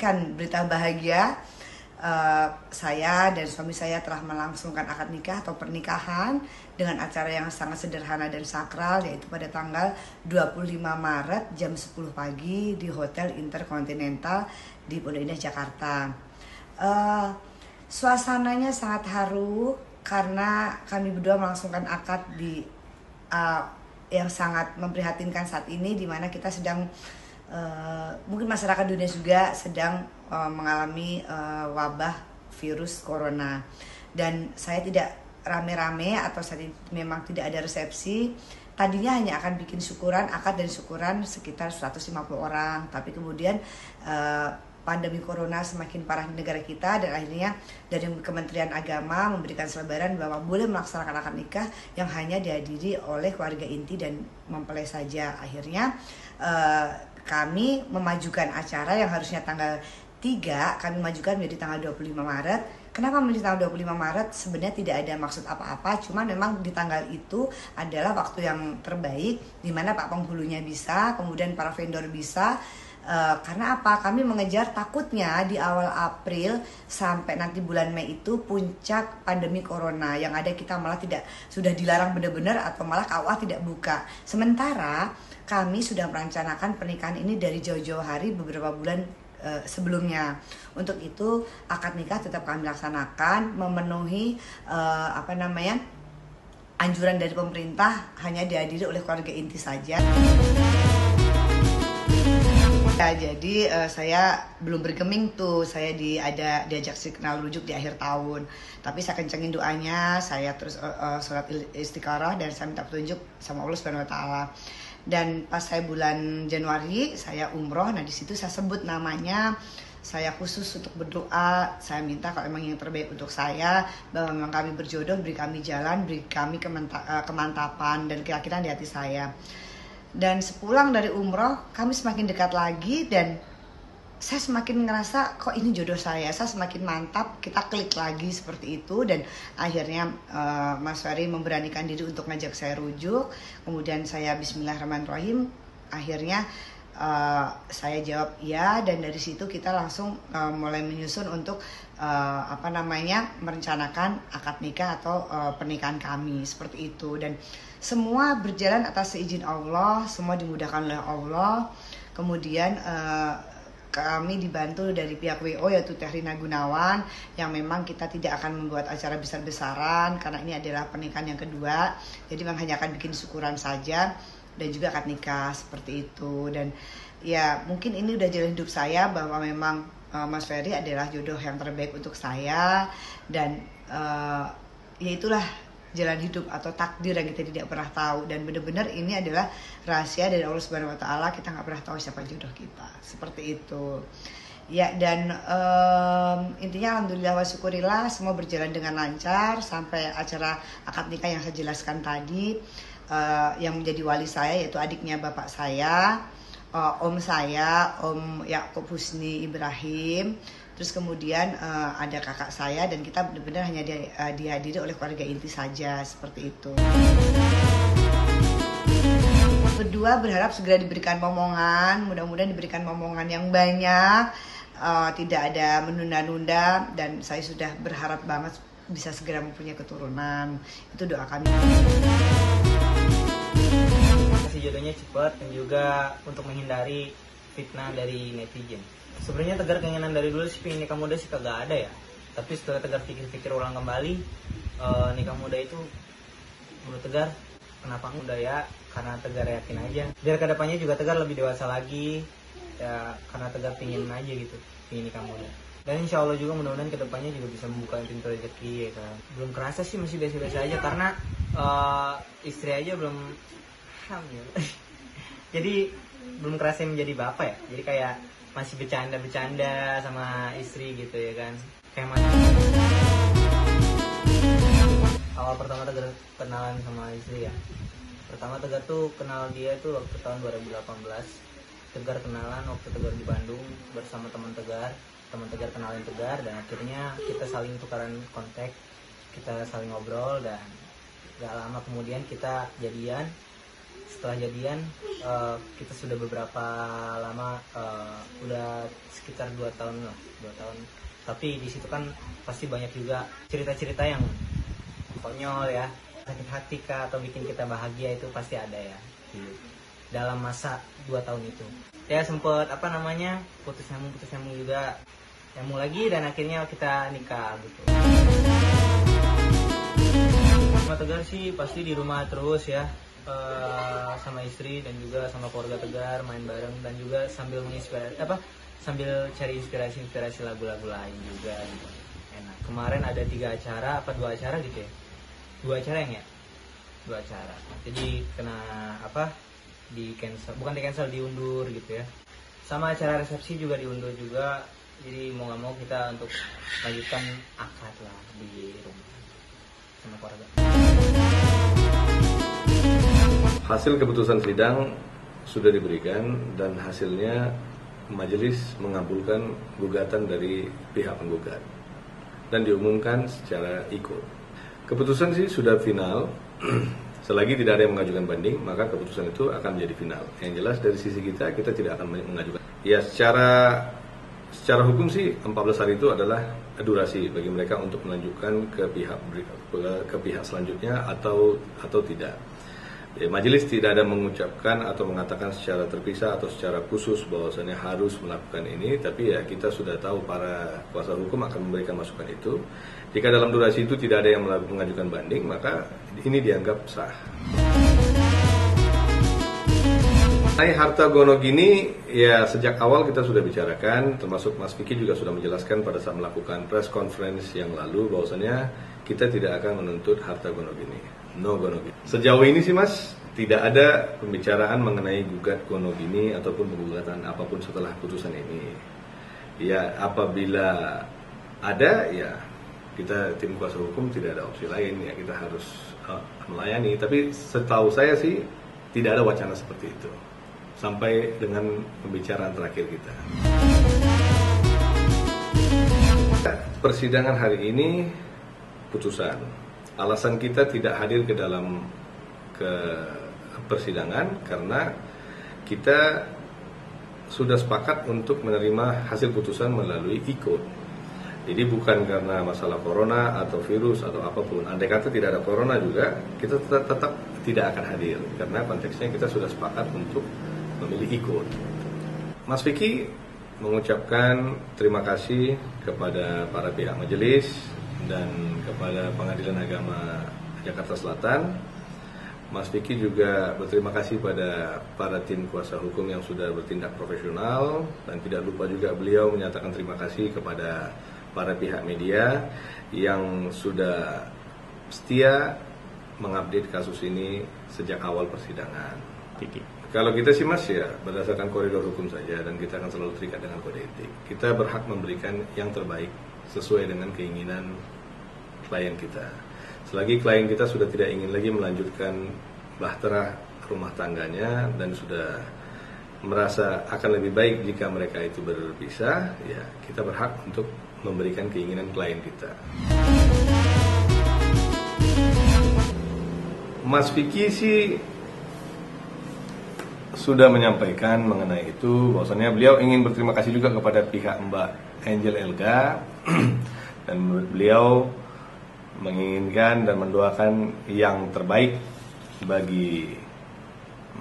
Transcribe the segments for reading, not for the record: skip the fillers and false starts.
menyaksikan berita bahagia. Saya dan suami saya telah melangsungkan akad nikah atau pernikahan dengan acara yang sangat sederhana dan sakral, yaitu pada tanggal 25 Maret jam 10 pagi di Hotel Intercontinental di Pondok Indah, Jakarta. Suasananya sangat haru karena kami berdua melangsungkan akad di yang sangat memprihatinkan saat ini, di mana kita sedang mungkin masyarakat dunia juga sedang mengalami wabah virus corona, dan saya tidak rame-rame atau memang tidak ada resepsi. Tadinya hanya akan bikin syukuran, akad dan syukuran sekitar 150 orang, tapi kemudian pandemi corona semakin parah di negara kita, dan akhirnya dari Kementerian Agama memberikan selebaran bahwa boleh melaksanakan akad nikah yang hanya dihadiri oleh keluarga inti dan mempelai saja. Akhirnya kami memajukan acara yang harusnya tanggal 3, kami majukan menjadi tanggal 25 Maret. Kenapa menjadi tanggal 25 Maret? Sebenarnya tidak ada maksud apa-apa, cuma memang di tanggal itu adalah waktu yang terbaik, di mana Pak Penghulunya bisa, kemudian para vendor bisa. Karena apa? Kami mengejar takutnya di awal April sampai nanti bulan Mei itu puncak pandemi corona, yang ada kita malah sudah dilarang benar-benar atau malah KUA tidak buka. Sementara kami sudah merencanakan pernikahan ini dari jauh-jauh hari, beberapa bulan sebelumnya. Untuk itu akad nikah tetap kami laksanakan, memenuhi anjuran dari pemerintah, hanya dihadiri oleh keluarga inti saja. Jadi saya belum bergeming tuh, saya diajak kenal rujuk di akhir tahun. Tapi saya kencengin doanya, saya terus sholat istikharah dan saya minta petunjuk sama Allah Subhanahu Wa Taala. Dan pas saya bulan Januari saya umroh, nah di situ saya sebut namanya, saya khusus untuk berdoa, saya minta kalau memang yang terbaik untuk saya, bahwa memang kami berjodoh, beri kami jalan, beri kami kemantapan dan keyakinan di hati saya. Dan sepulang dari umroh kami semakin dekat lagi, dan saya semakin ngerasa kok ini jodoh saya semakin mantap, kita klik lagi seperti itu. Dan akhirnya Mas Ferry memberanikan diri untuk ngajak saya rujuk, kemudian saya bismillahirrahmanirrahim, akhirnya saya jawab iya, dan dari situ kita langsung mulai menyusun untuk merencanakan akad nikah atau pernikahan kami seperti itu. Dan semua berjalan atas seizin Allah, semua dimudahkan oleh Allah. Kemudian kami dibantu dari pihak WO, yaitu Teh Rina Gunawan, yang memang kita tidak akan membuat acara besar-besaran karena ini adalah pernikahan yang kedua, jadi memang hanya akan bikin syukuran saja dan juga akad nikah seperti itu. Dan ya mungkin ini udah jalan hidup saya, bahwa memang Mas Ferry adalah jodoh yang terbaik untuk saya, dan ya itulah jalan hidup atau takdir yang kita tidak pernah tahu. Dan benar-benar ini adalah rahasia dari Allah Subhanahu Wa Taala, kita nggak pernah tahu siapa jodoh kita, seperti itu ya. Dan intinya alhamdulillah wa syukurillah semua berjalan dengan lancar sampai acara akad nikah yang saya jelaskan tadi. Yang menjadi wali saya yaitu adiknya bapak saya, om saya, Om Yakub Husni Ibrahim. Terus kemudian ada kakak saya, dan kita benar-benar hanya dihadiri oleh keluarga inti saja, seperti itu. Berdua berharap segera diberikan momongan, mudah-mudahan diberikan momongan yang banyak, tidak ada menunda-nunda, dan saya sudah berharap banget bisa segera mempunyai keturunan. Itu doa kami. Jodohnya cepat, dan juga untuk menghindari fitnah dari netizen. Sebenarnya Tegar keinginan dari dulu sih pengen nikah muda sih kagak ada ya, tapi setelah Tegar pikir-pikir ulang kembali, nikah muda itu menurut Tegar kenapa muda ya, karena Tegar yakin aja biar kedepannya juga Tegar lebih dewasa lagi ya, karena Tegar pingin aja gitu, pingin nikah muda. Dan insya Allah juga mudah-mudahan kedepannya juga bisa membuka pintu rezeki ya kan. Belum kerasa sih, masih biasa-biasa aja karena istri aja belum hamil. Jadi belum kerasa menjadi bapak ya, jadi kayak masih bercanda-bercanda sama istri gitu ya kan. Kayak awal pertama Tegar kenalan sama istri ya, pertama Tegar tuh kenal dia tuh waktu tahun 2018. Tegar kenalan waktu Tegar di Bandung bersama teman Tegar kenalin Tegar, dan akhirnya kita saling tukaran kontak, kita saling ngobrol, dan gak lama kemudian kita jadian. setelah jadian kita sudah beberapa lama, udah sekitar 2 tahun lah, 2 tahun. Tapi di situ kan pasti banyak juga cerita-cerita yang konyol ya, sakit hati kah atau bikin kita bahagia, itu pasti ada ya dalam masa 2 tahun itu. Ya sempet putus nyambung juga, nyambung lagi, dan akhirnya kita nikah gitu. Sama Tegar sih pasti di rumah terus ya, sama istri dan juga sama keluarga Tegar, main bareng dan juga sambil sambil cari inspirasi lagu-lagu lain juga gitu. Enak. Kemarin ada 3 acara 2 acara gitu ya, 2 acara yang ya 2 acara, jadi kena di cancel, diundur gitu ya. Sama acara resepsi juga diundur juga, jadi mau nggak mau kita untuk lanjutkan akad lah di rumah sama keluarga. Hasil keputusan sidang sudah diberikan dan hasilnya majelis mengabulkan gugatan dari pihak penggugat dan diumumkan secara ikut. Keputusan sih sudah final. Selagi tidak ada yang mengajukan banding, maka keputusan itu akan menjadi final. Yang jelas dari sisi kita tidak akan mengajukan. Ya secara hukum sih 14 hari itu adalah durasi bagi mereka untuk melanjutkan ke pihak selanjutnya atau tidak. Ya, majelis tidak ada mengucapkan atau mengatakan secara terpisah atau secara khusus bahwasanya harus melakukan ini, tapi ya kita sudah tahu para kuasa hukum akan memberikan masukan itu. Jika dalam durasi itu tidak ada yang mengajukan banding, maka ini dianggap sah. Harta Gonogini ya sejak awal kita sudah bicarakan, termasuk Mas Vicky juga sudah menjelaskan pada saat melakukan press conference yang lalu bahwasanya kita tidak akan menuntut harta Gonogini. No Gonogini. Sejauh ini sih Mas, tidak ada pembicaraan mengenai gugat Gonogini ataupun penggugatan apapun setelah putusan ini. Ya apabila ada, ya kita tim kuasa hukum tidak ada opsi lain, ya kita harus melayani. Tapi setahu saya sih tidak ada wacana seperti itu sampai dengan pembicaraan terakhir kita. Persidangan hari ini putusan. Alasan kita tidak hadir ke dalam persidangan karena kita sudah sepakat untuk menerima hasil putusan melalui e-court. Jadi bukan karena masalah corona atau virus atau apapun. Andai kata tidak ada corona juga, kita tetap tidak akan hadir karena konteksnya kita sudah sepakat untuk memilih e-court. Mas Vicky mengucapkan terima kasih kepada para pihak majelis dan kepada Pengadilan Agama Jakarta Selatan. Mas Vicky juga berterima kasih pada para tim kuasa hukum yang sudah bertindak profesional, dan tidak lupa juga beliau menyatakan terima kasih kepada para pihak media yang sudah setia mengupdate kasus ini sejak awal persidangan. Kalau kita sih Mas ya berdasarkan koridor hukum saja, dan kita akan selalu terikat dengan kode etik. Kita berhak memberikan yang terbaik sesuai dengan keinginan klien kita. Selagi klien kita sudah tidak ingin lagi melanjutkan bahtera rumah tangganya dan sudah merasa akan lebih baik jika mereka itu berpisah, ya kita berhak untuk memberikan keinginan klien kita. Mas Vicky sih sudah menyampaikan mengenai itu, bahwasannya beliau ingin berterima kasih juga kepada pihak Mbak Angel Elga dan beliau menginginkan dan mendoakan yang terbaik bagi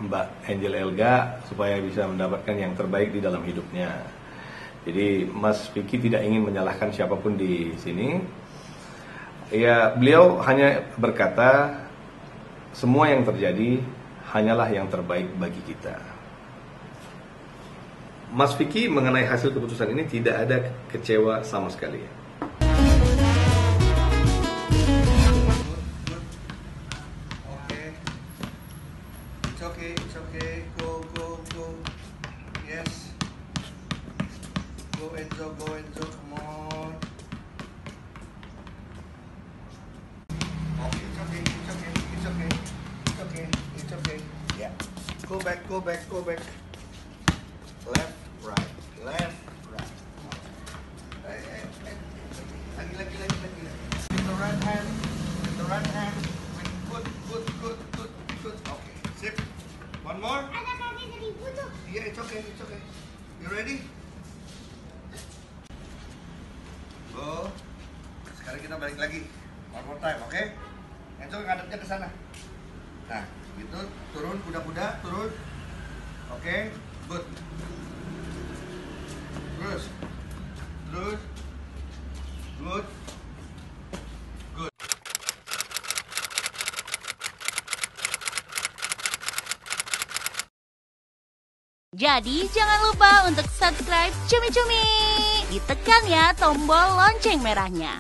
Mbak Angel Elga supaya bisa mendapatkan yang terbaik di dalam hidupnya. Jadi Mas Vicky tidak ingin menyalahkan siapapun di sini. Ya, beliau hanya berkata semua yang terjadi hanyalah yang terbaik bagi kita. Mas Vicky mengenai hasil keputusan ini tidak ada kecewa sama sekali. It's okay. Go. Yes. Go Enzo, come on. Okay, it's okay. Yeah. Go back. Left, right. Lagi. With the right hand. Good. Okay, zip. it's okay. You ready? Go. Sekarang kita balik lagi. One more time, oke? Enzo ngadepnya ke sana. Nah, gitu. Turun, kuda-kuda, turun. Oke, good. Terus. Terus. Good. Good. Jadi jangan lupa untuk subscribe Cumi Cumi. Ditekan ya tombol lonceng merahnya.